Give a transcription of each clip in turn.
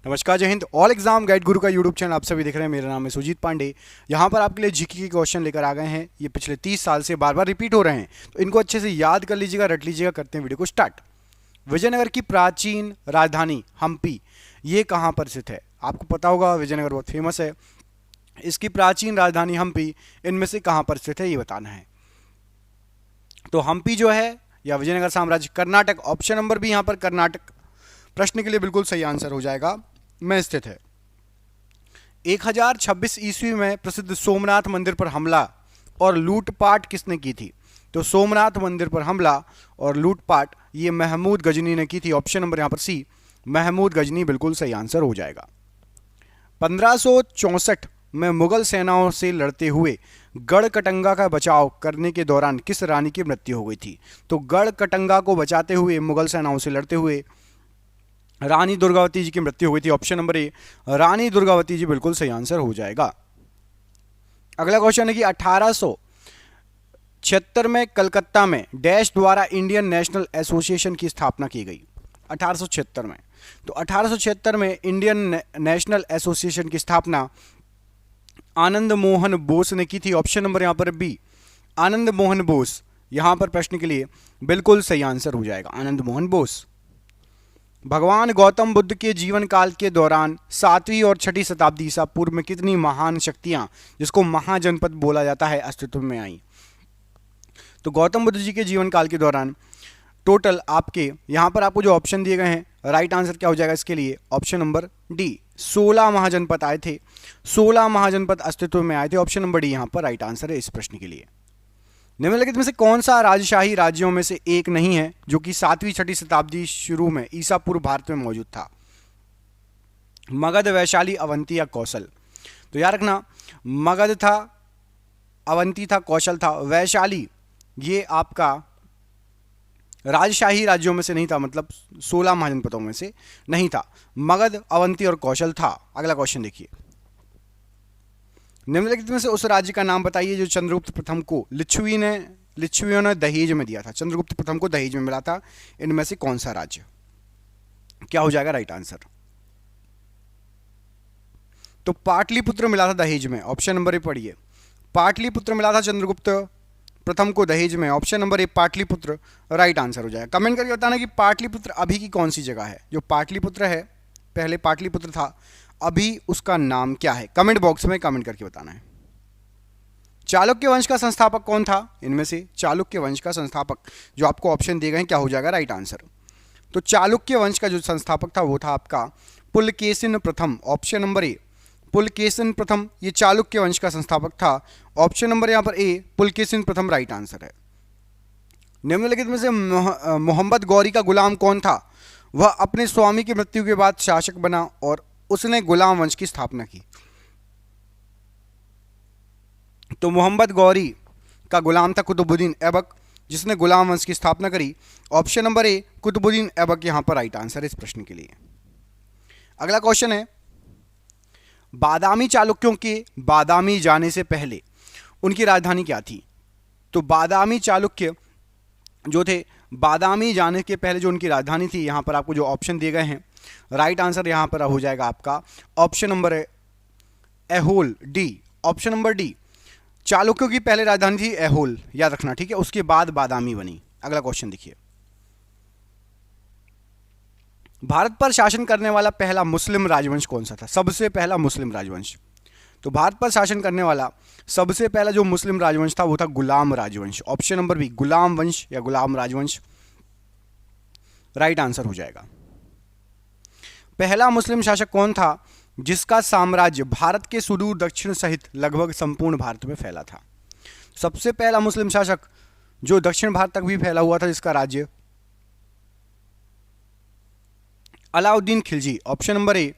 नमस्कार, जय Hind. All exam guide गुरु का यूट्यूब चैनल आप सभी देख रहे हैं। मेरा नाम है सुजीत पांडे। यहाँ पर आपके लिए जीके के क्वेश्चन लेकर आ गए हैं। ये पिछले 30 साल से बार बार रिपीट हो रहे हैं, तो इनको अच्छे से याद कर लीजिएगा, रट लीजिएगा। करते हैं वीडियो को स्टार्ट। विजयनगर की प्राचीन राजधानी हम्पी ये कहाँ पर स्थित है? आपको पता होगा, विजयनगर बहुत फेमस है। इसकी प्राचीन राजधानी हम्पी इनमें से कहाँ पर स्थित है ये बताना है। तो हम्पी जो है या विजयनगर साम्राज्य कर्नाटक, ऑप्शन नंबर बी यहाँ पर कर्नाटक प्रश्न के लिए बिल्कुल सही आंसर हो जाएगा, में स्थित है। 1026 ईस्वी में प्रसिद्ध सोमनाथ मंदिर पर हमला और लूटपाट किसने की थी? तो सोमनाथ मंदिर पर हमला और लूटपाट ये महमूद गजनी ने की थी। ऑप्शन नंबर यहां पर सी, महमूद गजनी बिल्कुल सही आंसर हो जाएगा। 1564 में मुगल सेनाओं से लड़ते हुए गढ़कटंगा का बचाव करने के दौरान किस रानी की मृत्यु हो गई थी? तो गढ़कटंगा को बचाते हुए मुगल सेनाओं से लड़ते हुए रानी दुर्गावती जी की मृत्यु हो गई थी। ऑप्शन नंबर ए, रानी दुर्गावती जी बिल्कुल सही आंसर हो जाएगा। अगला क्वेश्चन है कि 1876 में कलकत्ता में डैश द्वारा इंडियन नेशनल एसोसिएशन की स्थापना की गई। 1876 में, तो 1876 में इंडियन नेशनल एसोसिएशन की स्थापना आनंद मोहन बोस ने की थी। ऑप्शन नंबर यहां पर बी, आनंद मोहन बोस यहां पर प्रश्न के लिए बिल्कुल सही आंसर हो जाएगा, आनंद मोहन बोस। भगवान गौतम बुद्ध के जीवन काल के दौरान 7वीं और 6ठी शताब्दी ईसा पूर्व में कितनी महान शक्तियां, जिसको महाजनपद बोला जाता है, अस्तित्व में आई? तो गौतम बुद्ध जी के जीवन काल के दौरान टोटल आपके यहां पर आपको जो ऑप्शन दिए गए हैं, राइट आंसर क्या हो जाएगा इसके लिए? ऑप्शन नंबर डी, 16 महाजनपद आए थे। 16 महाजनपद अस्तित्व में आए थे। ऑप्शन नंबर डी यहां पर राइट आंसर है इस प्रश्न के लिए। निम्नलिखित में से कौन सा राजशाही राज्यों में से एक नहीं है जो कि 7वीं 6ठी शताब्दी शुरू में ईसा पूर्व भारत में मौजूद था? मगध, वैशाली, अवंती या कौशल? तो याद रखना, मगध था, अवंती था, कौशल था। वैशाली ये आपका राजशाही राज्यों में से नहीं था, मतलब 16 महाजनपदों में से नहीं था। मगध, अवंती और कौशल था। अगला क्वेश्चन देखिए, निम्नलिखित में से उस राज्य का नाम बताइए जो चंद्रगुप्त प्रथम को लिच्छवियों ने दहेज में दिया था। चंद्रगुप्त प्रथम को दहेज में मिला था। इनमें से कौन सा राज्य? क्या हो जाएगा राइट आंसर? तो पाटलिपुत्र मिला था दहेज में। ऑप्शन नंबर ए पढ़िए, पाटलिपुत्र मिला था चंद्रगुप्त प्रथम को दहेज में। ऑप्शन नंबर ए पाटलिपुत्र राइट आंसर हो जाएगा। कमेंट करके बताना कि पाटलिपुत्र अभी की कौन सी जगह है। जो पाटलिपुत्र है, पहले पाटलिपुत्र था, अभी उसका नाम क्या है? कमेंट बॉक्स में कमेंट करके बताना है। चालुक्य वंश का संस्थापक कौन था? इनमें से चालुक्य वंश का संस्थापक जो आपको ऑप्शन दिए गए हैं, क्या हो जाएगा राइट आंसर? तो चालुक्य वंश का जो संस्थापक था वो था आपका पुलकेशिन प्रथम। ऑप्शन नंबर ए, पुलकेशिन प्रथम ये चालुक्य वंश का संस्थापक था। ऑप्शन नंबर यहां पर ए, पुलकेशिन प्रथम राइट आंसर है। निम्नलिखित में से मोहम्मद गौरी का गुलाम कौन था? वह अपने स्वामी की मृत्यु के बाद शासक बना और उसने गुलाम वंश की स्थापना की। तो मोहम्मद गौरी का गुलाम था कुतुबुद्दीन ऐबक, जिसने गुलाम वंश की स्थापना करी। Option number A, Qutbuddin Aibak यहां पर राइट आंसर है इस प्रश्न के लिए। अगला क्वेश्चन है, बादामी चालुक्यों के बादामी जाने से पहले उनकी राजधानी क्या थी? तो बादामी चालुक्य जो थे, बादामी जाने के पहले जो उनकी राजधानी थी, यहां पर आपको जो ऑप्शन दिए गए हैं, राइट आंसर यहां पर हो जाएगा आपका option number Aihole, D. Option number D, चालुक्यों की पहले राजधानी थी ऐहोल, याद रखना, ठीक है। उसके बाद बादामी बनी। अगला क्वेश्चन देखिए, भारत पर शासन करने वाला पहला मुस्लिम राजवंश कौन सा था? सबसे पहला मुस्लिम राजवंश, तो भारत पर शासन करने वाला सबसे पहला जो मुस्लिम राजवंश था वो था गुलाम राजवंश। ऑप्शन नंबर बी, गुलाम वंश या गुलाम राजवंश राइट आंसर हो जाएगा। पहला मुस्लिम शासक कौन था जिसका साम्राज्य भारत के सुदूर दक्षिण सहित लगभग संपूर्ण भारत में फैला था? सबसे पहला मुस्लिम शासक जो दक्षिण भारत तक भी फैला हुआ था, जिसका राज्य, अलाउद्दीन खिलजी। ऑप्शन नंबर ए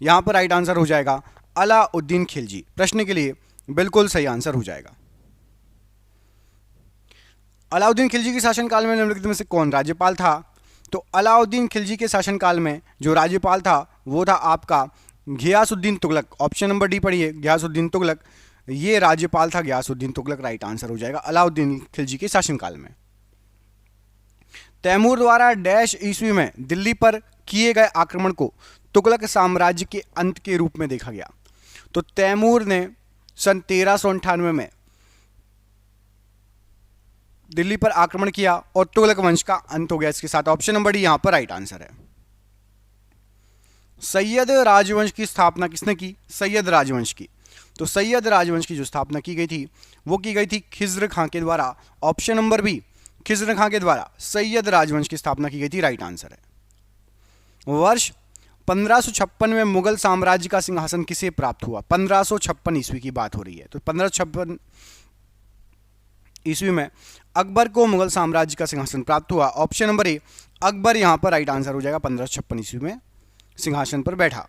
यहां पर राइट आंसर हो जाएगा अलाउद्दीन खिलजी। प्रश्न के लिए बिल्कुल सही आंसर हो जाएगा। अलाउद्दीन खिलजी के शासनकाल में निम्नलिखित में से कौन राज्यपाल था? तो अलाउद्दीन खिलजी के शासनकाल में जो राज्यपाल था वो था आपका Ghiyasuddin Tughlaq. Option number D पढ़िए, घियासुद्दीन तुगलक ये राज्यपाल था, घियासुद्दीन तुगलक राइट आंसर हो जाएगा अलाउद्दीन खिलजी के शासनकाल में। तैमूर द्वारा डैश ईस्वी में दिल्ली पर किए गए आक्रमण को तुगलक साम्राज्य के अंत के रूप में देखा गया। तो तैमूर ने सन 1398 में दिल्ली पर आक्रमण किया और तुगलक वंश का अंत हो गया। इसके साथ ऑप्शन नंबर डी यहां पर राइट आंसर है। सैयद राजवंश की स्थापना किसने की? सैयद राजवंश की। तो सैयद राजवंश की जो स्थापना की गई थी वो की गई थी खिज्र खां के द्वारा। ऑप्शन नंबर बी, खिज्र खां के द्वारा सैयद राजवंश की स्थापना की गई थी, राइट आंसर है। वर्ष 1556 में मुगल साम्राज्य का सिंहासन किसे प्राप्त हुआ? 1556 ईस्वी की बात हो रही है। तो 1556 ईस्वी में अकबर को मुगल साम्राज्य का सिंहासन प्राप्त हुआ। ऑप्शन नंबर ए, अकबर यहां पर राइट आंसर हो जाएगा। 1556 ईस्वी में सिंहासन पर बैठा।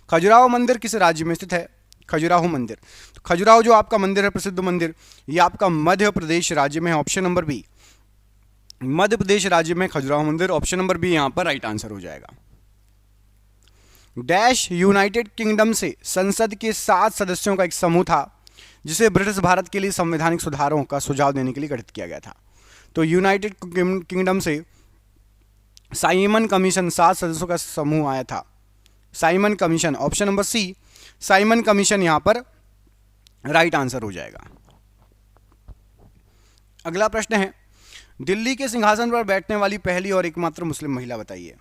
खजुराहो मंदिर किस राज्य में स्थित है? खजुराहो मंदिर, तो खजुराहो जो आपका मंदिर है, प्रसिद्ध मंदिर, ये आपका मध्य प्रदेश राज्य में है। Option number B, Madhya Pradesh राज्य में खजुराहो मंदिर। ऑप्शन नंबर बी यहां पर राइट आंसर हो जाएगा। डैश यूनाइटेड किंगडम से संसद के 7 सदस्यों का एक समूह था जिसे ब्रिटिश भारत के लिए संवैधानिक सुधारों का सुझाव देने के लिए गठित किया गया था। तो यूनाइटेड किंगडम से साइमन कमीशन 7 सदस्यों का समूह आया था। Simon Commission, option number C, Simon Commission यहां पर राइट आंसर हो जाएगा। अगला प्रश्न है, दिल्ली के सिंहासन पर बैठने वाली पहली और एकमात्र मुस्लिम महिला बताइए।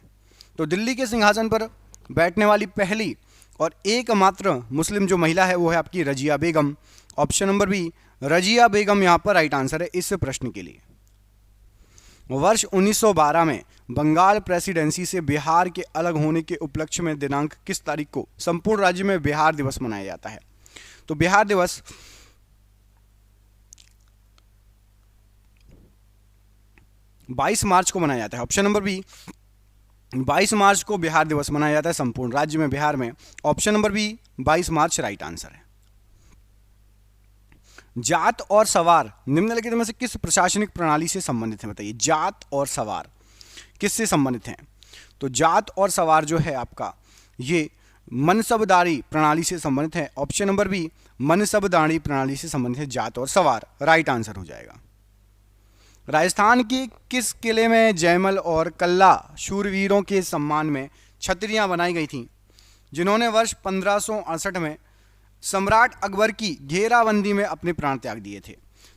तो दिल्ली के सिंहासन पर बैठने वाली पहली और एकमात्र मुस्लिम जो महिला है वो है आपकी रजिया बेगम। ऑप्शन नंबर बी, रजिया बेगम यहां पर राइट आंसर है इस प्रश्न के लिए। वर्ष 1912 में बंगाल प्रेसिडेंसी से बिहार के अलग होने के उपलक्ष्य में दिनांक किस तारीख को संपूर्ण राज्य में बिहार दिवस मनाया जाता है? तो बिहार दिवस 22 मार्च को मनाया जाता है। ऑप्शन नंबर बी, 22 मार्च को बिहार दिवस मनाया जाता है संपूर्ण राज्य में बिहार में। ऑप्शन नंबर बी, 22 मार्च राइट आंसर है। जात और सवार निम्नलिखित में से किस प्रशासनिक प्रणाली से संबंधित है? बताइए, जात और सवार किससे संबंधित हैं? तो जात और सवार जो है आपका ये मनसबदारी प्रणाली से संबंधित है। ऑप्शन नंबर बी, मनसबदारी प्रणाली से संबंधित है जात और सवार, राइट आंसर हो जाएगा। राजस्थान के किस किले में जयमल और कल्ला शूरवीरों के सम्मान में छतरियां बनाई गई थीं जिन्होंने वर्ष 1568 में सम्राट अकबर की घेराबंदी में अपने प्राण त्याग दिए थे?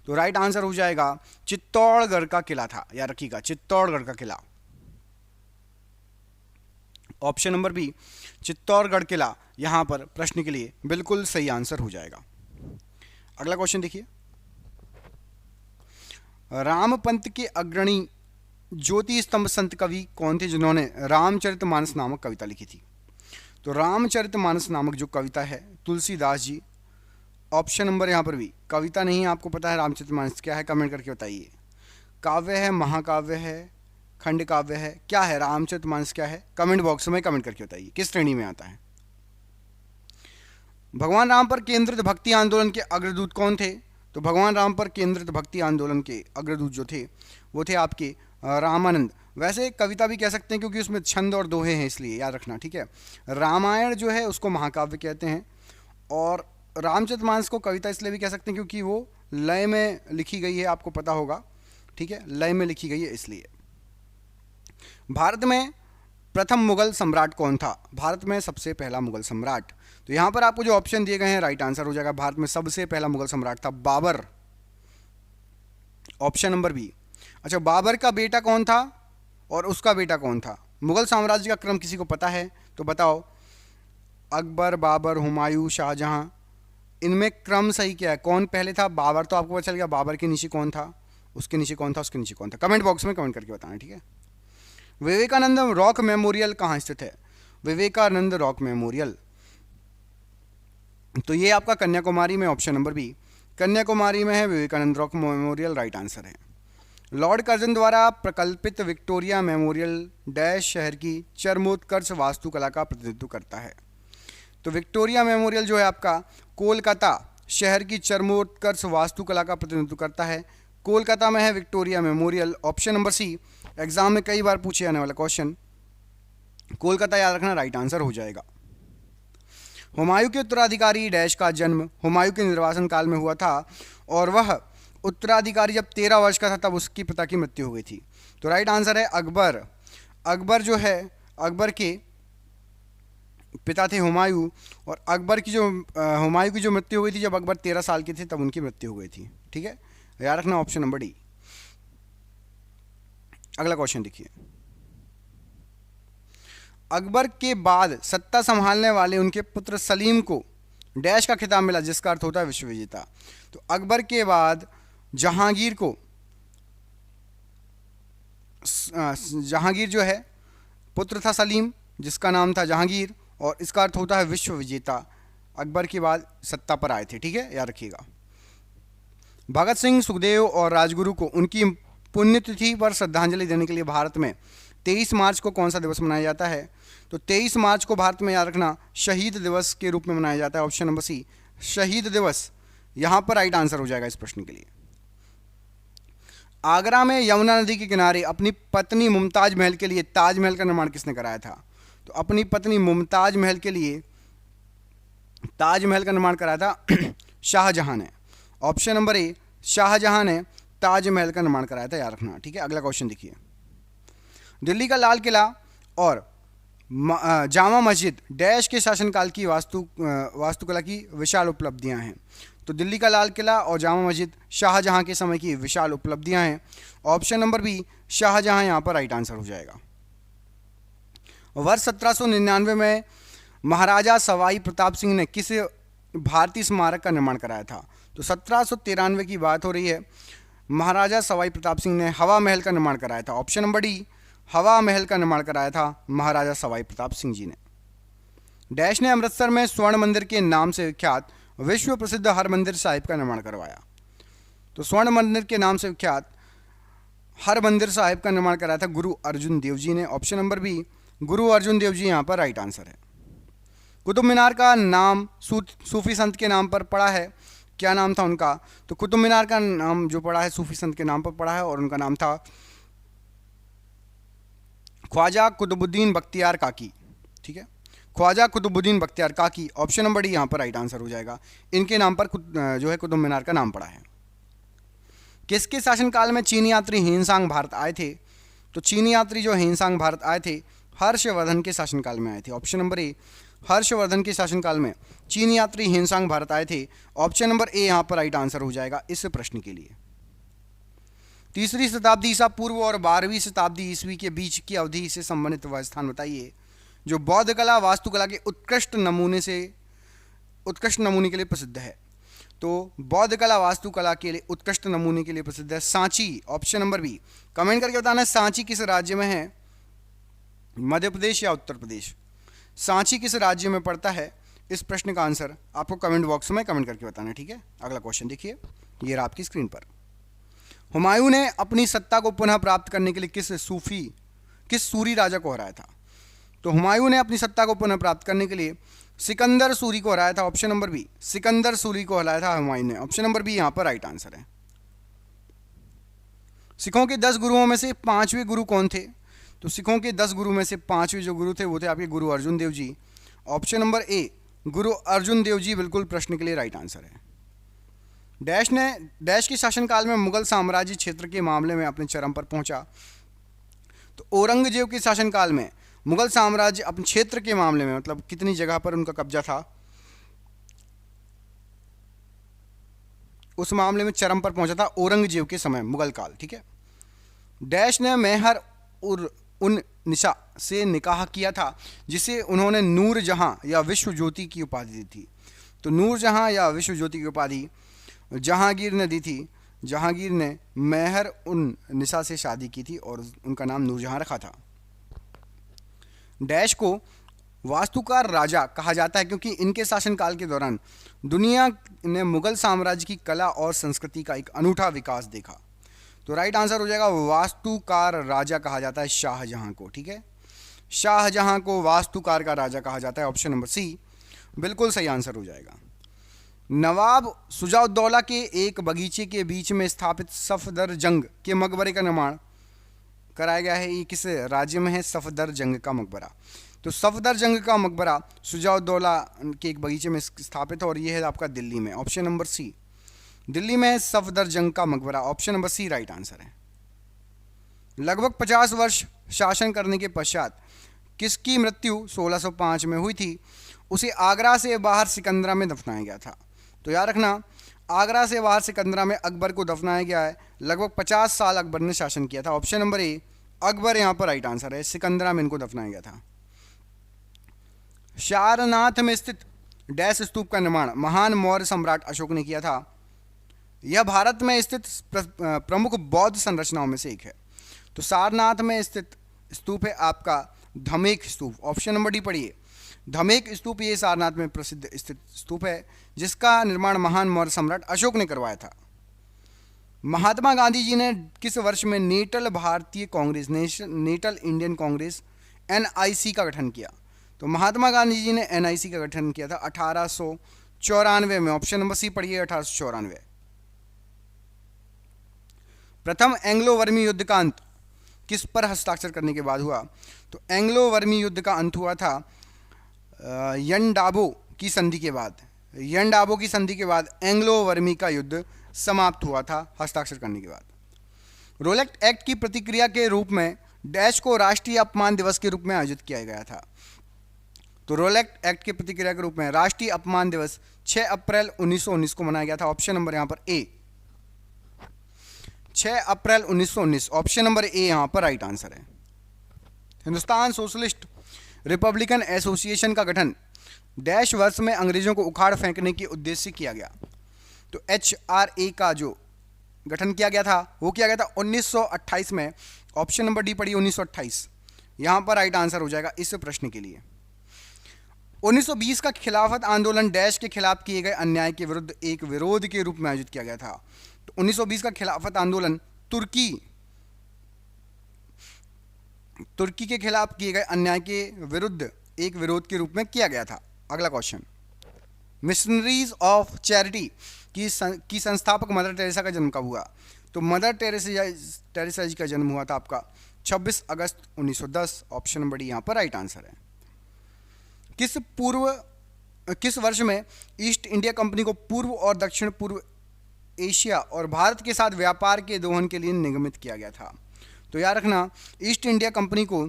तो राइट आंसर हो जाएगा चित्तौड़गढ़ का किला था, याद रखिएगा चित्तौड़गढ़ का किला। ऑप्शन नंबर बी, चित्तौड़गढ़ किला यहां पर प्रश्न के लिए बिल्कुल सही आंसर हो जाएगा। अगला क्वेश्चन देखिए, रामपंथ के अग्रणी ज्योति स्तंभ संत कवि कौन थे जिन्होंने रामचरितमानस नामक कविता लिखी थी? तो रामचरितमानस नामक जो कविता है तुलसीदास जी। ऑप्शन नंबर यहाँ पर भी, कविता नहीं आपको पता है रामचरितमानस क्या है, कमेंट करके बताइए। काव्य है, महाकाव्य है, खंड काव्य है, क्या है रामचरितमानस क्या है? कमेंट बॉक्स में कमेंट करके बताइए किस श्रेणी में आता है। भगवान राम पर केंद्रित भक्ति आंदोलन के अग्रदूत कौन थे? तो भगवान राम पर केंद्रित भक्ति आंदोलन के अग्रदूत जो थे वो थे आपके रामानंद। वैसे कविता भी कह सकते हैं क्योंकि उसमें छंद और दोहे हैं, इसलिए याद रखना, ठीक है। रामायण जो है उसको महाकाव्य कहते हैं और रामचरितमानस को कविता इसलिए भी कह सकते हैं क्योंकि वो लय में लिखी गई है, आपको पता होगा, ठीक है, लय में लिखी गई है इसलिए। भारत में प्रथम मुगल सम्राट कौन था? भारत में सबसे पहला मुगल सम्राट, तो यहां पर आपको जो ऑप्शन दिए गए हैं राइट आंसर हो जाएगा। भारत में सबसे पहला मुगल सम्राट था बाबर, ऑप्शन नंबर बी। अच्छा, बाबर का बेटा कौन था और उसका बेटा कौन था? मुगल साम्राज्य का क्रम किसी को पता है तो बताओ। अकबर, बाबर, हुमायूं, शाहजहां, इनमें क्रम सही क्या है? कौन पहले था? बाबर तो आपको पता चल गया, बाबर के नीचे कौन था, उसके नीचे कौन था, उसके नीचे कौन था? कमेंट बॉक्स में कमेंट करके बताना, ठीक है। विवेकानंद रॉक मेमोरियल कहाँ स्थित है? विवेकानंद रॉक मेमोरियल, तो ये आपका कन्याकुमारी में, ऑप्शन नंबर बी, कन्याकुमारी में है Vivekananda Rock Memorial, right answer है। लॉर्ड कर्जन द्वारा प्रकल्पित विक्टोरिया मेमोरियल डैश शहर की चरमोत्कर्ष वास्तुकला का प्रतिनिधित्व करता है? तो विक्टोरिया मेमोरियल जो है आपका कोलकाता शहर की चरमोत्कर्ष वास्तुकला का प्रतिनिधित्व करता है। कोलकाता में है Victoria Memorial, option number C, exam में कई बार पूछे जाने वाला क्वेश्चन, कोलकाता याद रखना, राइट आंसर हो जाएगा। हुमायूं के उत्तराधिकारी डैश का जन्म हुमायूं के निर्वासन काल में हुआ था और वह उत्तराधिकारी जब 13 वर्ष का था तब उसकी पिता की मृत्यु हो गई थी। तो राइट आंसर है अकबर। अकबर जो है, अकबर के पिता थे हुमायूं, और अकबर की जो हुमायूं की जो मृत्यु हुई थी जब अकबर 13 साल के थे तब उनकी मृत्यु हो गई थी। ठीक है, याद रखना ऑप्शन नंबर डी। अगला क्वेश्चन देखिए, अकबर के बाद सत्ता संभालने वाले उनके पुत्र सलीम को डैश का खिताब मिला जिसका अर्थ होता है विश्व विजेता। तो अकबर के बाद जहांगीर को जहांगीर जो है पुत्र था सलीम जिसका नाम था जहांगीर, और इसका अर्थ होता है विश्व विजेता। अकबर के बाद सत्ता पर आए थे। ठीक है, याद रखिएगा। भगत सिंह, सुखदेव और राजगुरु को उनकी पुण्यतिथि पर श्रद्धांजलि देने के लिए भारत में 23 मार्च को कौन सा दिवस मनाया जाता है? तो 23 मार्च को भारत में, याद रखना, शहीद दिवस के रूप में मनाया जाता है। ऑप्शन नंबर सी, शहीद दिवस यहां पर राइट आंसर हो जाएगा इस प्रश्न के लिए। आगरा में यमुना नदी के किनारे अपनी पत्नी मुमताज महल के लिए ताजमहल का निर्माण किसने कराया था? तो अपनी पत्नी मुमताज महल के लिए ताजमहल का निर्माण कराया था शाहजहां ने। ऑप्शन नंबर ए, शाहजहां ने ताजमहल का निर्माण कराया था, याद रखना। ठीक है, अगला क्वेश्चन देखिए, दिल्ली का लाल किला और जामा मस्जिद डैश के शासनकाल की वास्तुकला की विशाल उपलब्धियां हैं। तो दिल्ली का लाल किला और जामा मस्जिद शाहजहां के समय की विशाल उपलब्धियां हैं। ऑप्शन नंबर बी, शाहजहां यहां पर राइट आंसर हो जाएगा। वर्ष 1799 में महाराजा सवाई प्रताप सिंह ने किस भारतीय स्मारक का निर्माण कराया था? तो 1793 की बात हो रही है। महाराजा सवाई प्रताप सिंह ने हवा महल का निर्माण कराया था। ऑप्शन नंबर डी, हवा महल का निर्माण कराया था महाराजा सवाई प्रताप सिंह जी ने। डैश ने अमृतसर में स्वर्ण मंदिर के नाम से विख्यात विश्व प्रसिद्ध हरमंदिर साहिब का निर्माण करवाया। तो स्वर्ण मंदिर के नाम से विख्यात हरमंदिर साहिब का निर्माण कराया था गुरु अर्जुन देव जी ने। ऑप्शन नंबर बी, गुरु अर्जुन देव जी यहाँ पर राइट आंसर है। कुतुब मीनार का नाम सूफी संत के नाम पर पड़ा है, क्या नाम था उनका? तो कुतुब मीनार का नाम जो पड़ा है सूफी संत के नाम पर पड़ा है और उनका नाम था ख्वाजा कुतुबुद्दीन बख्तियार काकी। ठीक है, ख्वाजा कुतुबुद्दीन बख्तियार काकी। ऑप्शन नंबर डी यहाँ पर राइट आंसर हो जाएगा। इनके नाम पर जो है कुतुब मीनार का नाम पड़ा है। किसके शासनकाल में चीनी यात्री हेनसांग भारत आए थे? तो चीनी यात्री जो हेनसांग भारत आए थे हर्षवर्धन के शासनकाल में आए थे। ऑप्शन नंबर ए, हर्षवर्धन के शासनकाल में चीनी यात्री हेनसांग भारत आए थे। ऑप्शन नंबर ए यहाँ पर राइट आंसर हो जाएगा इस प्रश्न के लिए। तीसरी शताब्दी ईसा पूर्व और 12वीं शताब्दी ईस्वी के बीच की अवधि से संबंधित वह स्थान बताइए जो बौद्ध कला वास्तुकला के उत्कृष्ट नमूने के लिए प्रसिद्ध है। तो बौद्ध कला वास्तुकला के लिए उत्कृष्ट नमूने के लिए प्रसिद्ध है Sanchi. Option number B, comment करके बताना सांची किस राज्य में है, मध्य प्रदेश या उत्तर प्रदेश? सांची किस राज्य में पड़ता है? इस प्रश्न का आंसर आपको कमेंट बॉक्स में कमेंट करके बताना है। ठीक है, अगला क्वेश्चन देखिए, ये रहा आपकी स्क्रीन पर। हुमायूं ने अपनी सत्ता को पुनः प्राप्त करने के लिए किस सूरी राजा को हराया था? तो हुमायूं ने अपनी सत्ता को पुनः प्राप्त करने के लिए सिकंदर सूरी को हराया था। Option number B, Sikandar Suri को हराया था हुमायूं ने। ऑप्शन नंबर बी यहां पर राइट आंसर है। सिखों के 10 गुरुओं में से 5वें गुरु कौन थे? तो सिखों के 10 गुरु में से 5वें जो गुरु थे वो थे आपके गुरु अर्जुन देव जी। ऑप्शन नंबर ए, गुरु अर्जुन देव जी बिल्कुल प्रश्न के लिए राइट आंसर है। डैश के शासनकाल में मुगल साम्राज्य क्षेत्र के मामले में अपने चरम पर पहुंचा। तो औरंगजेब के शासनकाल में मुगल साम्राज्य अपने क्षेत्र के मामले में मतलब कितनी जगह पर उनका कब्जा था उस मामले में चरम पर पहुंचा था औरंगजेब के समय, मुगल काल। ठीक है, डैश ने मेहर उन निशा से निकाह किया था जिसे उन्होंने नूर जहां या विश्व ज्योति की उपाधि दी थी। तो नूर जहां या विश्व ज्योति की उपाधि जहांगीर ने दी थी। जहांगीर ने मेहर उन निशा से शादी की थी और उनका नाम नूरजहां रखा था। डैश को वास्तुकार राजा कहा जाता है क्योंकि इनके शासनकाल के दौरान दुनिया ने मुगल साम्राज्य की कला और संस्कृति का एक अनूठा विकास देखा। तो राइट आंसर हो जाएगा वास्तुकार राजा कहा जाता है शाहजहां को। ठीक है, शाहजहां को वास्तुकार का राजा कहा जाता है। ऑप्शन नंबर सी बिल्कुल सही आंसर हो जाएगा। नवाब सुजाउद्दौला के एक बगीचे के बीच में स्थापित सफदरजंग के मकबरे का निर्माण कराया गया है। ये किस राज्य में है? सफदरजंग का मकबरा। तो सफदरजंग का मकबरा सुजाउद्दौला के एक बगीचे में स्थापित है और ये है आपका दिल्ली में। ऑप्शन नंबर सी, दिल्ली में है सफदरजंग का मकबरा। Option number C right answer है। लगभग 50 वर्ष शासन करने के पश्चात किसकी मृत्यु 1605 में हुई थी? उसे आगरा से बाहर सिकंदरा में दफनाया गया था। तो याद रखना, आगरा से बाहर सिकंदरा में अकबर को दफनाया गया है। लगभग 50 साल अकबर ने शासन किया था। ऑप्शन नंबर ए, अकबर यहाँ पर राइट आंसर है। सिकंदरा में इनको दफनाया गया था। सारनाथ में स्थित डैश स्तूप का निर्माण महान मौर्य सम्राट अशोक ने किया था। यह भारत में स्थित प्रमुख बौद्ध संरचनाओं में से एक है। तो सारनाथ में स्थित स्तूप है आपका धमेक स्तूप। ऑप्शन नंबर डी पढ़िए। धमेक स्तूप ये सारनाथ में प्रसिद्ध स्थित स्तूप है, जिसका निर्माण महान मौर्य सम्राट अशोक ने करवाया था। महात्मा गांधी जी ने किस वर्ष में नेटल भारतीय Congress Natal Indian Congress NIC का गठन किया? तो महात्मा गांधी जी ने NIC का गठन किया था 1894 में। ऑप्शन नंबर सी पढ़िए, 1894। प्रथम एंग्लो वर्मी युद्ध का अंत किस पर हस्ताक्षर करने के बाद हुआ? तो एंग्लो वर्मी युद्ध का अंत हुआ था यंडाबो की संधि के बाद। यंडाबो की संधि के बाद एंग्लो वर्मी का युद्ध समाप्त हुआ था हस्ताक्षर करने के बाद। रोलेट एक्ट की प्रतिक्रिया के रूप में डैश को राष्ट्रीय अपमान दिवस के रूप में आयोजित किया गया था। तो रोलेट एक्ट की प्रतिक्रिया के रूप में राष्ट्रीय अपमान दिवस 6 अप्रैल 1919 को मनाया गया था। ऑप्शन नंबर यहाँ पर ए, 6 अप्रैल 1919। ऑप्शन नंबर ए यहाँ पर राइट आंसर है। हिंदुस्तान सोशलिस्ट रिपब्लिकन एसोसिएशन का गठन डैश वर्ष में अंग्रेजों को उखाड़ फेंकने के उद्देश्य से किया गया। तो HRA का जो गठन किया गया था वो किया गया था 1928 में। ऑप्शन नंबर डी पढ़िए, 1928 यहाँ पर राइट आंसर हो जाएगा इस प्रश्न के लिए। 1920 का खिलाफत आंदोलन डैश के खिलाफ किए गए अन्याय के विरुद्ध एक विरोध के रूप में आयोजित किया गया था। तो 1920 का खिलाफत आंदोलन तुर्की के खिलाफ किए गए अन्याय के विरुद्ध एक विरोध के रूप में किया गया था। अगला क्वेश्चन, मिशनरीज ऑफ चैरिटी की संस्थापक मदर टेरेसा का जन्म कब हुआ? तो मदर टेरेसा जी का जन्म हुआ था आपका 26 अगस्त 1910। ऑप्शन नंबर डी यहाँ पर राइट आंसर है। किस वर्ष में ईस्ट इंडिया कंपनी को पूर्व और दक्षिण पूर्व एशिया और भारत के साथ व्यापार के दोहन के लिए निगमित किया गया था? तो याद रखना, ईस्ट इंडिया कंपनी को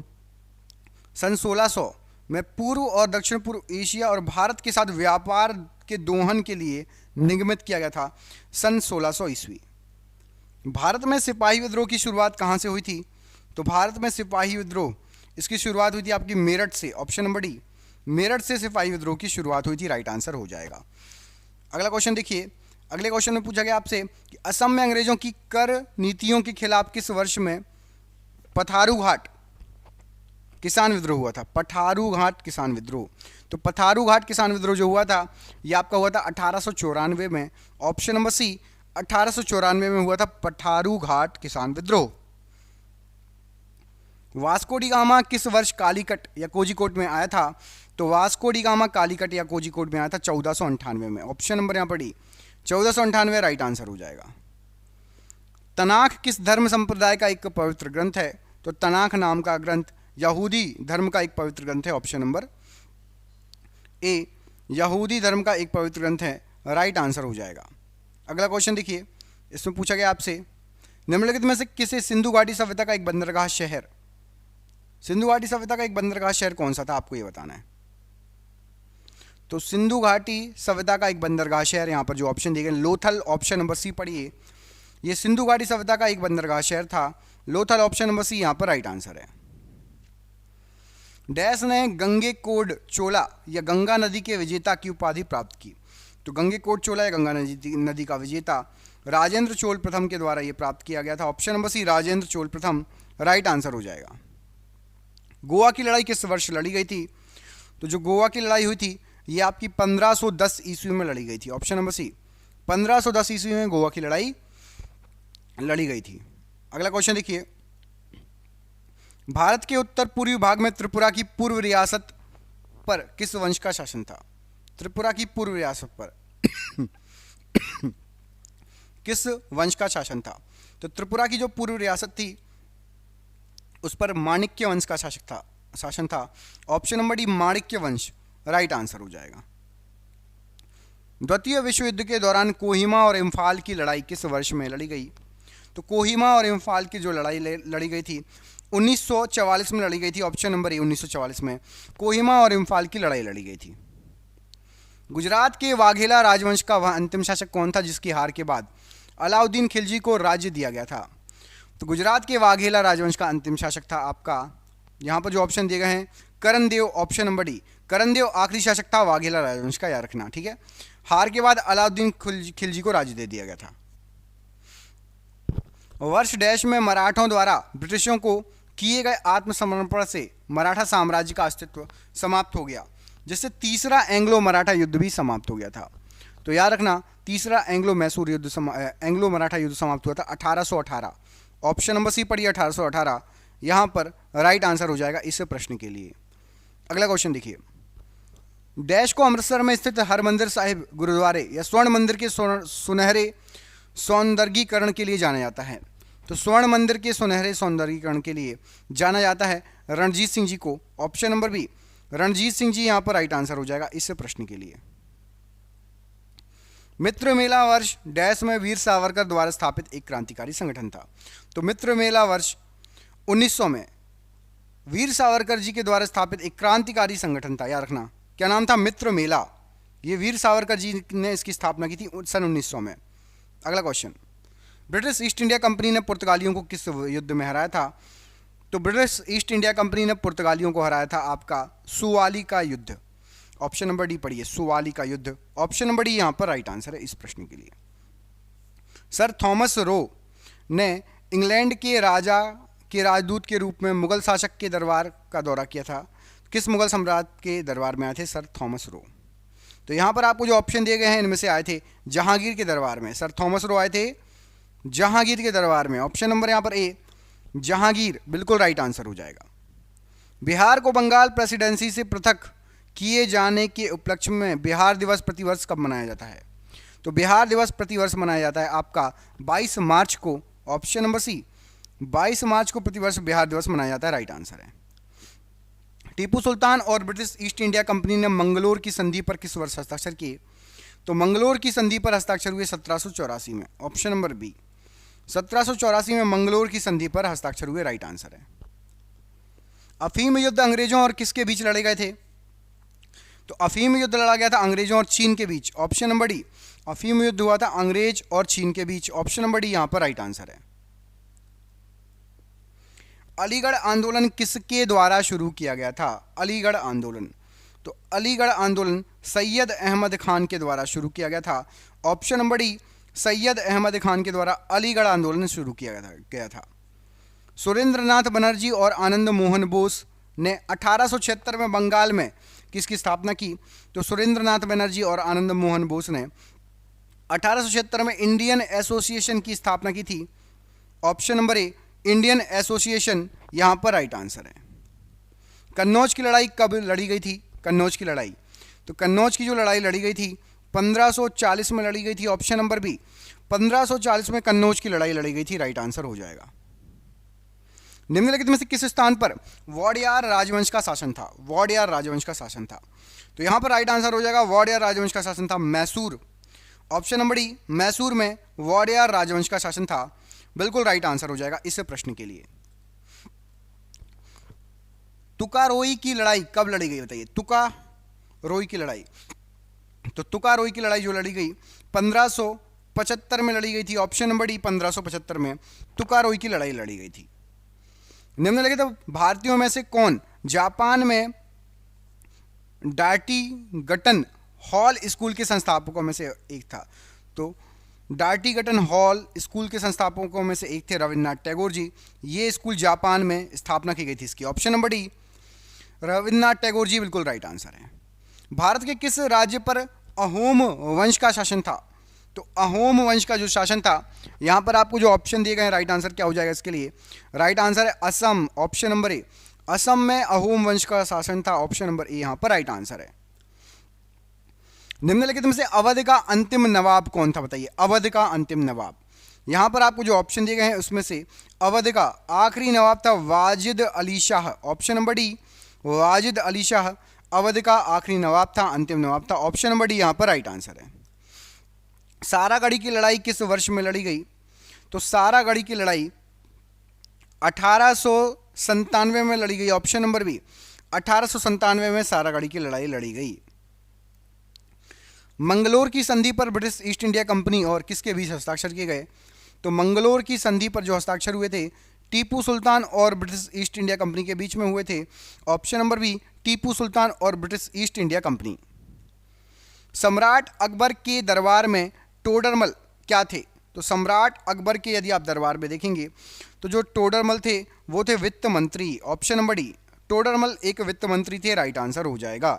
सन 1600 में पूर्व और दक्षिण पूर्व एशिया और भारत के साथ व्यापार के दोहन के लिए निगमित किया गया था सन 1600 ईस्वी। भारत में सिपाही विद्रोह की शुरुआत कहाँ से हुई थी? तो भारत में सिपाही विद्रोह इसकी शुरुआत हुई थी आपकी मेरठ से। ऑप्शन नंबर डी, मेरठ से सिपाही विद्रोह की शुरुआत हुई थी, राइट आंसर हो जाएगा। अगला क्वेश्चन देखिए। अगले क्वेश्चन में पूछा गया आपसे कि असम में अंग्रेजों की कर नीतियों के खिलाफ किस वर्ष में पथारू घाट किसान विद्रोह हुआ था? पठारू घाट किसान विद्रोह। तो पथारू घाट किसान विद्रोह जो हुआ था ये आपका हुआ था 1894 में। ऑप्शन नंबर सी, 1894 में हुआ था पठारू घाट किसान विद्रोह। वास्को डी गामा किस वर्ष कालीकट या कोझिकोड में आया था? तो वास्को डी गामा कालीकट या कोझिकोड में आया था 1498 में। ऑप्शन नंबर यहाँ पर डी, 1498 राइट आंसर हो जाएगा। तनाख किस धर्म संप्रदाय का एक पवित्र ग्रंथ है? तो तनाख नाम का ग्रंथ यहूदी धर्म का एक पवित्र ग्रंथ है। ऑप्शन नंबर ए, यहूदी धर्म का एक पवित्र ग्रंथ है, राइट आंसर हो जाएगा। अगला क्वेश्चन देखिए। इसमें पूछा गया आपसे निम्नलिखित में से किसे सिंधु घाटी सभ्यता का एक बंदरगाह शहर, सिंधु घाटी सभ्यता का एक बंदरगाह शहर कौन सा था, आपको ये बताना है। तो सिंधु घाटी सभ्यता का एक बंदरगाह शहर यहाँ पर जो ऑप्शन दिए गए लोथल। ऑप्शन नंबर सी पढ़िए, ये सिंधु घाटी सभ्यता का एक बंदरगाह शहर था लोथल। ऑप्शन नंबर सी यहाँ पर राइट आंसर है। डैश ने गंगेकोड चोला या गंगा नदी के विजेता की उपाधि प्राप्त की? तो गंगेकोड चोला या गंगा नदी का विजेता राजेंद्र चोल प्रथम के द्वारा यह प्राप्त किया गया था। Option number C, Rajendra Chola प्रथम, राइट आंसर हो जाएगा। गोवा की लड़ाई किस वर्ष लड़ी गई थी? तो जो गोवा की लड़ाई हुई थी ये आपकी 1510 ईस्वी में लड़ी गई थी। ऑप्शन नंबर सी, 1510 ईस्वी में गोवा की लड़ाई लड़ी गई थी। अगला क्वेश्चन देखिए। भारत के उत्तर पूर्वी भाग में त्रिपुरा की पूर्व रियासत पर किस वंश का शासन था? त्रिपुरा की पूर्व रियासत पर किस वंश का शासन था? तो त्रिपुरा की जो पूर्व रियासत थी उस पर माणिक्य वंश का शासन था। ऑप्शन नंबर डी, माणिक्य वंश, राइट आंसर हो जाएगा। द्वितीय विश्व युद्ध के दौरान कोहिमा और इम्फाल की लड़ाई किस वर्ष में लड़ी गई? तो कोहिमा और इम्फाल की जो लड़ाई लड़ी गई थी 1944 में लड़ी गई थी। ऑप्शन नंबर ए 1944 में कोहिमा और इम्फाल की लड़ाई लड़ी गई थी। गुजरात के वाघेला राजवंश का वह अंतिम शासक कौन था जिसकी हार के बाद अलाउद्दीन खिलजी को राज्य दिया गया था? तो गुजरात के वाघेला राजवंश का अंतिम शासक था आपका, यहाँ पर जो ऑप्शन दिए गए हैं, Karandev. Option number D, Karandev आखिरी शासक था वाघेला राजवंश का, याद रखना, ठीक है। हार के बाद अलाउद्दीन खिलजी को राज्य दे दिया गया था। वर्ष डैश में मराठों द्वारा ब्रिटिशों को किए गए आत्मसमर्पण से मराठा साम्राज्य का अस्तित्व समाप्त हो गया, जिससे तीसरा एंग्लो मराठा युद्ध भी समाप्त हो गया था। तो याद रखना, तीसरा एंग्लो मराठा युद्ध समाप्त हुआ था 1818। ऑप्शन नंबर सी पढ़िए 1818, यहाँ पर राइट आंसर हो जाएगा इस प्रश्न के लिए। अगला क्वेश्चन देखिए, डैश को अमृतसर में स्थित हरमंदिर साहिब गुरुद्वारे या स्वर्ण मंदिर के सुनहरे सौंदर्यीकरण के लिए जाना जाता है? तो स्वर्ण मंदिर के सुनहरे सौंदर्यीकरण के लिए जाना जाता है रणजीत सिंह जी को। Option number B, Ranjit Singh ji यहाँ पर राइट आंसर हो जाएगा इस प्रश्न के लिए। मित्र मेला वर्ष डैश में वीर सावरकर द्वारा स्थापित एक क्रांतिकारी संगठन था? तो मित्र मेला वर्ष 1900 में वीर सावरकर जी के द्वारा स्थापित एक क्रांतिकारी संगठन था, याद रखना। क्या नाम था? मित्र मेला। ये वीर सावरकर जी ने इसकी स्थापना की थी सन 1900 में। अगला question, British east India company ने पुर्तगालियों को किस युद्ध में हराया था? तो ब्रिटिश ईस्ट इंडिया कंपनी ने पुर्तगालियों को हराया था आपका सुवाली का युद्ध। ऑप्शन नंबर डी पढ़िए, सुवाली का युद्ध। ऑप्शन नंबर डी यहाँ पर राइट आंसर है इस प्रश्न के लिए। सर थॉमस रो ने इंग्लैंड के राजा के राजदूत के रूप में मुगल शासक के दरबार का दौरा किया था। किस मुगल सम्राट के दरबार में आए थे सर थॉमस रो? तो यहाँ पर आपको जो ऑप्शन दिए गए हैं इनमें से आए थे जहांगीर के दरबार में। सर थॉमस रो आए थे जहांगीर के दरबार में। ऑप्शन नंबर यहाँ पर ए जहांगीर बिल्कुल राइट आंसर हो जाएगा। बिहार को बंगाल प्रेसिडेंसी से पृथक किए जाने के उपलक्ष्य में बिहार दिवस प्रतिवर्ष कब मनाया जाता है? तो बिहार दिवस प्रतिवर्ष मनाया जाता है आपका 22 मार्च को। ऑप्शन नंबर सी, 22 मार्च को प्रतिवर्ष बिहार दिवस मनाया जाता है, राइट आंसर है। टीपू सुल्तान और ब्रिटिश ईस्ट इंडिया कंपनी ने मंगलोर की संधि पर किस वर्ष हस्ताक्षर किए? तो मंगलोर की संधि पर हस्ताक्षर हुए 1784 में। ऑप्शन नंबर बी, 1784 में मंगलोर की संधि पर हस्ताक्षर हुए, राइट आंसर है। अफीम युद्ध अंग्रेजों और किसके बीच लड़े गए थे? तो अफीम युद्ध लड़ा गया था अंग्रेजों और चीन के बीच। ऑप्शन नंबर डी, अफीम युद्ध हुआ था अंग्रेज और चीन के बीच। ऑप्शन नंबर डी यहां पर राइट आंसर है। अलीगढ़ आंदोलन किसके द्वारा शुरू किया गया था? अलीगढ़ आंदोलन, तो अलीगढ़ आंदोलन सैयद अहमद खान के द्वारा शुरू किया गया था। Option number D, Syed Ahmed Khan के द्वारा अलीगढ़ आंदोलन शुरू किया गया था। सुरेंद्रनाथ बनर्जी और आनंद मोहन बोस ने 1876 में बंगाल में किसकी स्थापना की? तो सुरेंद्रनाथ बनर्जी और आनंद मोहन बोस ने 1876 में इंडियन एसोसिएशन की स्थापना की थी। ऑप्शन नंबर ए, इंडियन एसोसिएशन यहां पर राइट आंसर है। कन्नौज की लड़ाई कब लड़ी गई थी? कन्नौज की लड़ाई, तो कन्नौज की जो लड़ाई लड़ी गई थी 1540 में लड़ी गई थी। ऑप्शन नंबर बी, 1540 में कन्नौज की लड़ाई लड़ी गई थी, राइट आंसर हो जाएगा। निम्नलिखित में से किस स्थान पर वॉडियार राजवंश का शासन था? वॉडियार राजवंश का शासन था, तो यहां पर राइट आंसर हो जाएगा वॉडियार राजवंश का शासन था Mysore. Option number D, Mysore में वॉडियार राजवंश का शासन था, बिल्कुल राइट आंसर हो जाएगा इस प्रश्न के लिए। तुकारोई की लड़ाई कब लड़ी गई बताइए? तुकारोई की लड़ाई, तो तुकारोई की लड़ाई जो लड़ी गई 1575 में लड़ी गई थी। ऑप्शन नंबर डी, 1575 में तुकारोई की लड़ाई लड़ी गई थी। निम्नलिखित भारतीयों में से कौन जापान में डार्टिगटन हॉल स्कूल के संस्थापकों में से एक था? तो डार्टिगटन हॉल स्कूल के संस्थापकों में से एक थे रविन्द्रनाथ टैगोर जी। ये स्कूल जापान में स्थापना की गई थी इसकी। Option number D, Rabindranath Tagore ji बिल्कुल राइट आंसर है। भारत के किस राज्य पर अहोम वंश का शासन था? तो अहोम वंश का जो शासन था, यहां पर आपको जो ऑप्शन दिए गए हैं राइट आंसर क्या हो जाएगा इसके लिए? राइट आंसर है असम। ऑप्शन नंबर ए, असम में अहोम वंश का शासन था। ऑप्शन नंबर ए यहां पर राइट आंसर है। निम्नलिखित में से अवध का अंतिम नवाब कौन था बताइए? अवध का अंतिम नवाब, यहां पर आपको जो ऑप्शन दिए गए हैं उसमें से अवध का आखिरी नवाब था Wajid Ali Shah. Option number D, Wajid Ali Shah Awadh का आखिरी नवाब था, अंतिम नवाब था। ऑप्शन नंबर डी यहां पर राइट आंसर है। सारागढ़ी की लड़ाई किस वर्ष में लड़ी गई? तो सारागढ़ी की लड़ाई 97 में लड़ी गई, ऑप्शन नंबर बी 1897 में सारागढ़ी की लड़ाई लड़ी गई। मंगलोर की संधि पर ब्रिटिश ईस्ट इंडिया कंपनी और किसके बीच हस्ताक्षर किए गए? तो मंगलोर की संधि पर जो हस्ताक्षर हुए थे टीपू सुल्तान और ब्रिटिश ईस्ट इंडिया कंपनी के बीच में हुए थे, option number B Tipu Sultan और ब्रिटिश ईस्ट इंडिया कंपनी। सम्राट अकबर के दरबार में टोडरमल क्या थे? तो सम्राट अकबर के यदि आप दरबार में देखेंगे तो जो टोडरमल थे वो थे वित्त मंत्री, ऑप्शन नंबर डी टोडरमल एक वित्त मंत्री थे, राइट आंसर हो जाएगा।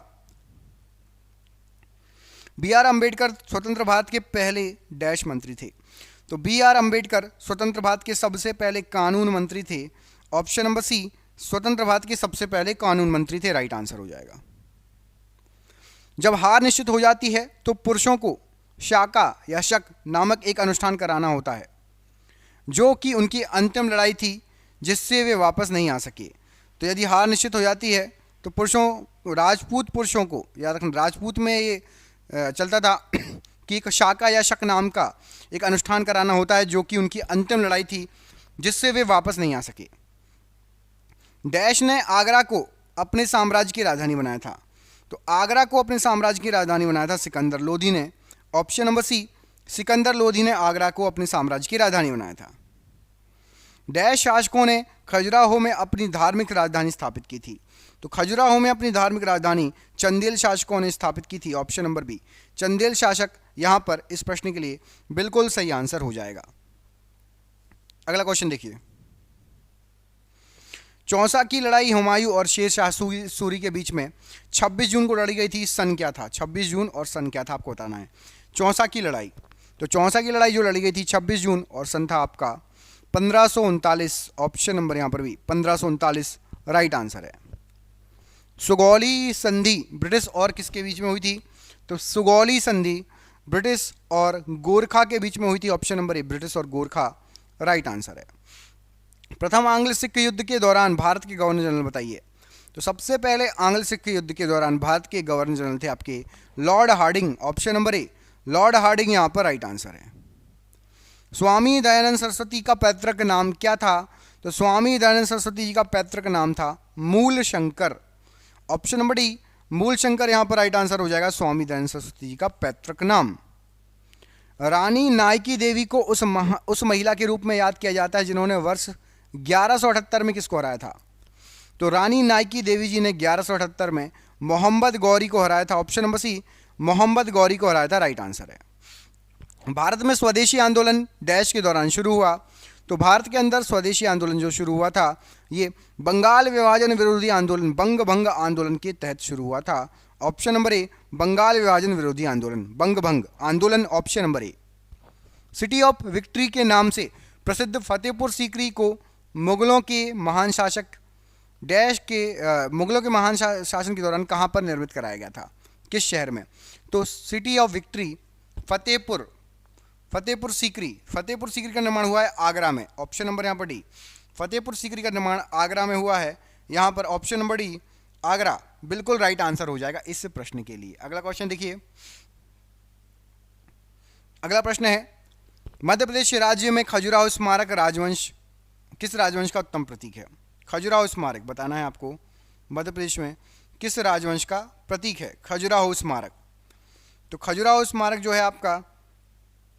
बी आर अम्बेडकर स्वतंत्र भारत के पहले डैश मंत्री थे? तो बी आर अम्बेडकर स्वतंत्र भारत के सबसे पहले कानून मंत्री थे, ऑप्शन नंबर सी स्वतंत्र भारत के सबसे पहले कानून मंत्री थे, राइट आंसर हो जाएगा। जब हार निश्चित हो जाती है तो पुरुषों को शाका या शक नामक एक अनुष्ठान कराना होता है जो कि उनकी अंतिम लड़ाई थी जिससे वे वापस नहीं आ सके। तो यदि हार निश्चित हो जाती है तो पुरुषों, राजपूत पुरुषों को, याद रखना राजपूत में ये चलता था कि एक शाका या शक नाम का एक अनुष्ठान कराना होता है जो कि उनकी अंतिम लड़ाई थी जिससे वे वापस नहीं आ सके। डैश ने आगरा को अपने साम्राज्य की राजधानी बनाया था? तो आगरा को अपने साम्राज्य की राजधानी बनाया था सिकंदर लोधी ने, option number C Sikandar Lodi ने आगरा को अपने साम्राज्य की राजधानी बनाया था। डैश शासकों ने खजुराहो में अपनी धार्मिक राजधानी स्थापित की थी? तो खजुराहो में अपनी धार्मिक राजधानी चंदेल शासकों ने स्थापित की थी, ऑप्शन नंबर बी चंदेल शासक यहां पर इस प्रश्न के लिए बिल्कुल सही आंसर हो जाएगा। अगला क्वेश्चन देखिए, चौसा की लड़ाई हुमायूं और शेर शाह सूरी के बीच में 26 जून को लड़ी गई थी, सन क्या था? 26 जून और सन क्या था आपको बताना है। चौसा की लड़ाई, तो चौसा की लड़ाई जो लड़ी गई थी 26 जून और सन था आपका 1539, ऑप्शन नंबर यहाँ पर भी 1539 राइट आंसर है। सुगौली संधि ब्रिटिश और किसके बीच में हुई थी? तो सुगौली संधि ब्रिटिश और गोरखा के बीच में हुई थी, ऑप्शन नंबर ए ब्रिटिश और गोरखा राइट आंसर है। प्रथम आंग्ल सिख युद्ध के दौरान भारत के गवर्नर जनरल बताइए। तो सबसे पहले आंग्ल सिख युद्ध के दौरान भारत के गवर्नर जनरल थे आपके Lord Hardinge, option number A Lord Hardinge यहाँ पर राइट आंसर है। स्वामी दयानंद सरस्वती का पैतृक नाम क्या था? तो स्वामी दयानंद सरस्वती जी का पैतृक नाम था मूल शंकर, ऑप्शन नंबर डी मूल शंकर यहाँ पर राइट आंसर हो जाएगा स्वामी दयानंद सरस्वती जी का पैतृक नाम। रानी नायकी देवी को उस महिला के रूप में याद किया जाता है जिन्होंने वर्ष 1178 में किसको हराया था? तो रानी नायकी देवी जी ने 1178 में मोहम्मद गौरी को हराया था, option number C Mohammad Ghori को हराया था, राइट आंसर है। भारत में स्वदेशी आंदोलन डैश के दौरान शुरू हुआ? तो भारत के अंदर स्वदेशी आंदोलन जो शुरू हुआ था ये बंगाल विभाजन विरोधी आंदोलन बंग भंग आंदोलन के तहत शुरू हुआ था, ऑप्शन नंबर ए बंगाल विभाजन विरोधी आंदोलन बंग भंग आंदोलन, option number A. City of victory के नाम से प्रसिद्ध फतेहपुर सीकरी को मुगलों के महान शासक डैश के मुगलों के महान शासन के दौरान कहाँ पर निर्मित कराया गया था, किस शहर में? तो city of victory Fatehpur Sikri का निर्माण हुआ है आगरा में, ऑप्शन नंबर यहाँ पर डी फतेहपुर सीकरी का निर्माण आगरा में हुआ है, यहाँ पर ऑप्शन नंबर डी आगरा बिल्कुल राइट आंसर हो जाएगा इस प्रश्न के लिए। अगला क्वेश्चन देखिए, अगला प्रश्न है मध्य प्रदेश राज्य में खजुराहो स्मारक राजवंश किस राजवंश का उत्तम प्रतीक है? खजुराहो स्मारक बताना है आपको, मध्य प्रदेश में किस राजवंश का प्रतीक है खजुराहो स्मारक? तो खजुराहो स्मारक जो है आपका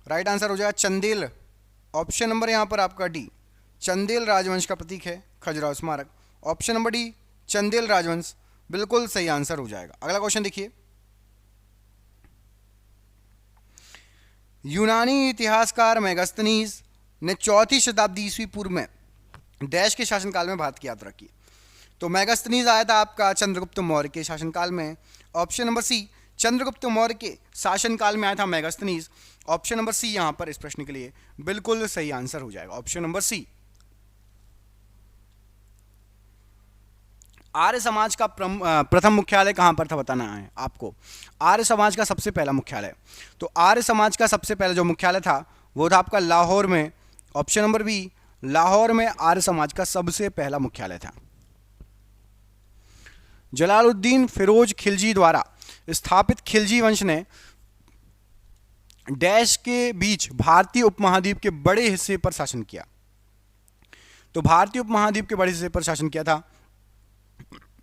राइट आंसर हो जाएगा चंदेल, ऑप्शन नंबर यहाँ पर आपका डी चंदेल राजवंश का प्रतीक है खजुराहो स्मारक, ऑप्शन नंबर डी चंदेल राजवंश बिल्कुल सही आंसर हो जाएगा। अगला क्वेश्चन देखिए, यूनानी इतिहासकार मेगास्थनीज ने 4वीं शताब्दी ईस्वी पूर्व में डैश के शासनकाल में भारत की यात्रा की? तो मेगास्थनीज आया था आपका चंद्रगुप्त मौर्य के शासनकाल में, option number C Chandragupta Maurya के शासनकाल में आया था मेगास्थनीज, ऑप्शन नंबर सी यहां पर इस प्रश्न के लिए बिल्कुल सही आंसर हो जाएगा, ऑप्शन नंबर सी। आर्य समाज का प्रथम मुख्यालय कहां पर था बताना है आपको। आर्य समाज का सबसे पहला मुख्यालय, तो आर्य समाज का सबसे पहला जो मुख्यालय था वो था आपका लाहौर में, ऑप्शन नंबर बी लाहौर में आर्य समाज का सबसे पहला मुख्यालय था। जलालुद्दीन फिरोज खिलजी द्वारा स्थापित खिलजी वंश ने डैश के बीच भारतीय उपमहाद्वीप के बड़े हिस्से पर शासन किया? तो भारतीय उपमहाद्वीप के बड़े हिस्से पर शासन किया था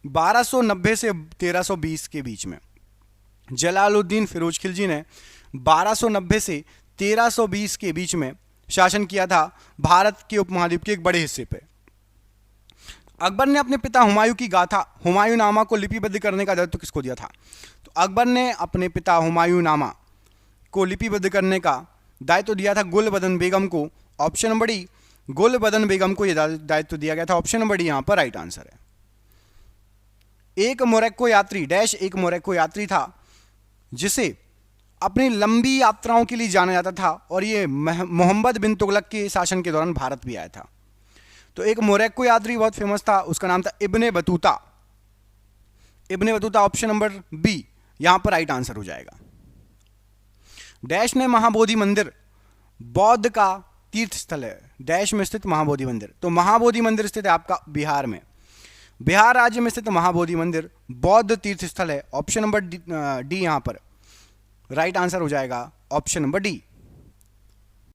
1290 से 1320 के बीच में। जलालुद्दीन फिरोज खिलजी ने 1290 से 1320 के बीच में शासन किया था भारत के उपमहाद्वीप के एक बड़े हिस्से पे। अकबर ने अपने पिता हुमायूं की गाथा हुमायूंनामा को लिपिबद्ध करने का दायित्व किसको दिया था? तो अकबर ने अपने पिता हुमायूंनामा को लिपिबद्ध करने का दायित्व दिया था गुलबदन बेगम को। ऑप्शन नंबर डी, गुलबदन बेगम को यह दायित्व दिया गया था। ऑप्शन नंबर डी यहां पर राइट आंसर है। एक मोरक्को यात्री डैश एक मोरक्को यात्री था जिसे अपनी लंबी यात्राओं के लिए जाना जाता था और ये मोहम्मद बिन तुगलक के शासन के दौरान भारत भी आया था। तो एक मोरक्को यात्री बहुत फेमस था, उसका नाम था Ibn Battuta. Ibn Battuta option number B यहां पर राइट आंसर हो जाएगा। डैश में महाबोधि मंदिर बौद्ध का तीर्थ स्थल है। डैश में स्थित महाबोधि मंदिर, तो महाबोधि मंदिर स्थित है आपका बिहार में। बिहार राज्य में स्थित महाबोधि मंदिर बौद्ध तीर्थ स्थल है। ऑप्शन नंबर डी यहां पर राइट आंसर हो जाएगा, ऑप्शन नंबर डी।